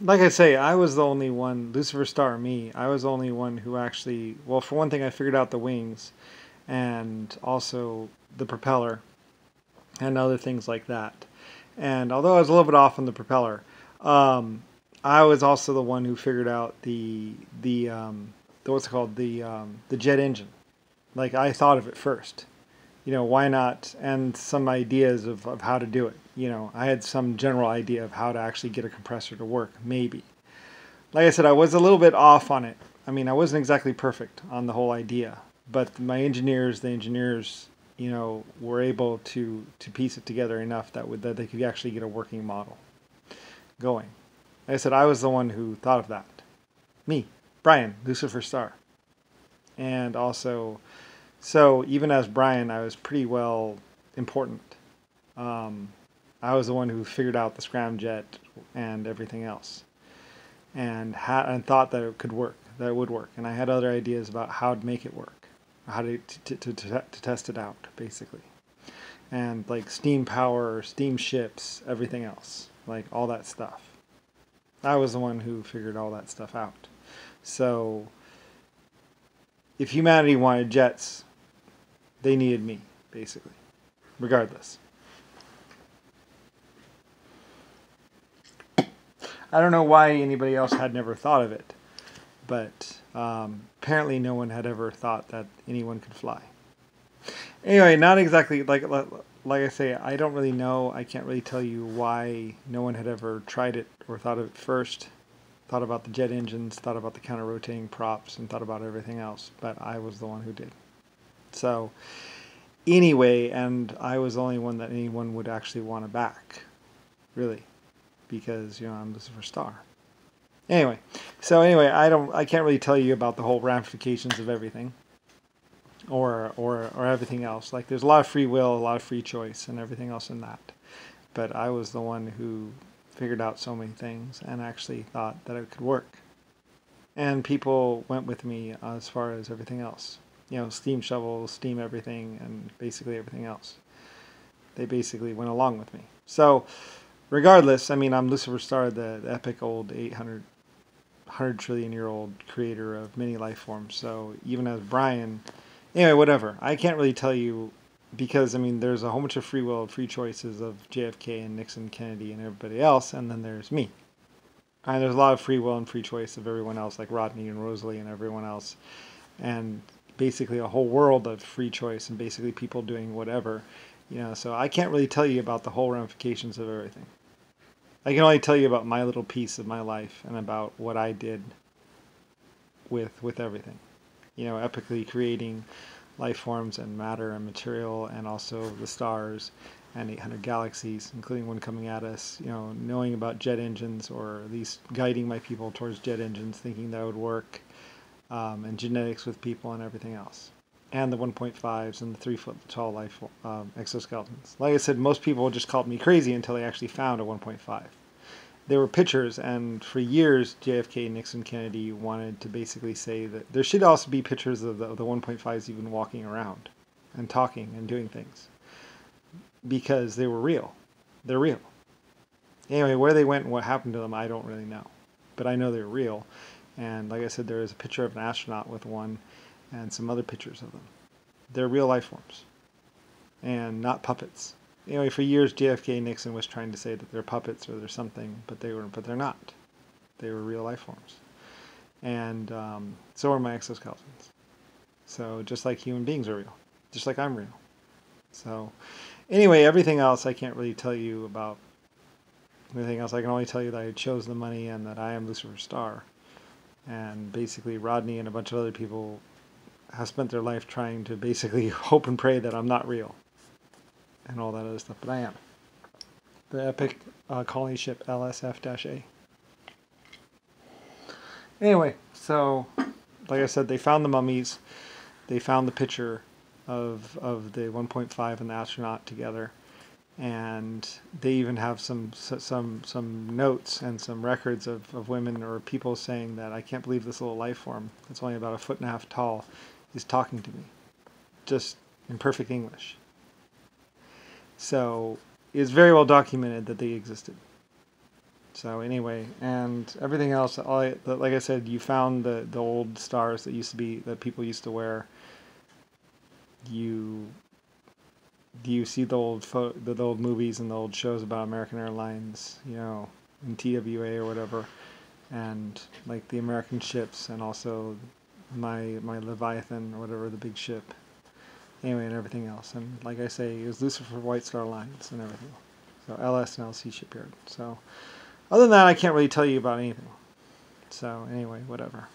like I say, I was the only one, Lucifer Star, me, I was the only one who actually, well, for one thing, I figured out the wings and also the propeller and other things like that. And although I was a little bit off on the propeller, um, I was also the one who figured out the what's it called, the jet engine. Like I thought of it first. Why not? And some ideas of how to do it. I had some general idea of how to actually get a compressor to work, maybe. Like I said, I was a little bit off on it. I mean, I wasn't exactly perfect on the whole idea, but the engineers, were able to piece it together enough that they could actually get a working model going. Like I said, I was the one who thought of that. Me, Brian, Lucifer Star. And also, so even as Brian, I was pretty well important. Um, I was the one who figured out the scramjet and everything else, and thought that it could work, that it would work, and I had other ideas about how to make it work, how to test it out, basically, and like steam power, steam ships, everything else, like all that stuff. I was the one who figured all that stuff out. So if humanity wanted jets, they needed me, basically, regardless. I don't know why anybody else had never thought of it, but apparently no one had ever thought that anyone could fly. Anyway, not exactly like I say, I don't really know. I can't really tell you why no one had ever tried it or thought of it first. Thought about the jet engines, thought about the counter-rotating props, and thought about everything else. But I was the one who did. So anyway, and I was the only one that anyone would actually want to back, really, because I'm Lucifer Star. Anyway, I can't really tell you about the whole ramifications of everything, or everything else. Like there's a lot of free will, a lot of free choice, and everything else in that. But I was the one who figured out so many things and actually thought that it could work. And people went with me as far as everything else. Steam shovels, steam everything, and basically everything else. They basically went along with me. So, regardless, I mean, I'm Lucifer Star, the epic old 100 trillion year old creator of many life forms. So, even as Brian, anyway, whatever. I can't really tell you because, I mean, there's a whole bunch of free will, free choices of JFK and Nixon, Kennedy, and everybody else, and then there's me. And there's a lot of free will and free choice of everyone else, like Rodney and Rosalie and everyone else. And basically a whole world of free choice and basically people doing whatever. So I can't really tell you about the whole ramifications of everything. I can only tell you about my little piece of my life and about what I did with everything. Epically creating life forms and matter and material and also the stars and 800 galaxies, including one coming at us, knowing about jet engines, or at least guiding my people towards jet engines, thinking that would work, and genetics with people and everything else. And the 1.5s and the 3-foot tall life exoskeletons. Like I said, most people just called me crazy until they actually found a 1.5. There were pictures, and for years, JFK, Nixon, Kennedy wanted to basically say that there should also be pictures of the 1.5s even walking around and talking and doing things, because they were real. They're real. Anyway, where they went and what happened to them, I don't really know. But I know they're real. And like I said, there is a picture of an astronaut with one and some other pictures of them. They're real life forms and not puppets. Anyway, for years, JFK Nixon was trying to say that they're puppets or they're something, but they're not. They were real life forms. And so are my exoskeletons. So just like human beings are real, just like I'm real. So anyway, everything else I can't really tell you about. Anything else I can only tell you that I chose the money and that I am Lucifer Star. And basically Rodney and a bunch of other people have spent their life trying to basically hope and pray that I'm not real and all that other stuff, but I am. The epic colony ship LSF-A. Anyway, so like I said, they found the mummies. They found the picture of the 1.5 and the astronaut together, and they even have some notes and some records of women or people saying that I can't believe this little life form that's only about 1.5 feet tall is talking to me, just in perfect English. So it's very well documented that they existed. So anyway, and everything else, like I said, you found the old stars that used to be, that people used to wear. You see the old movies and the old shows about American Airlines, in TWA or whatever, and like the American ships, and also my Leviathan or whatever, the big ship. Anyway, and everything else, and like I say, it was Lucifer White Star Lines and everything. So LS and LC shipyard. So other than that, I can't really tell you about anything. So anyway, whatever.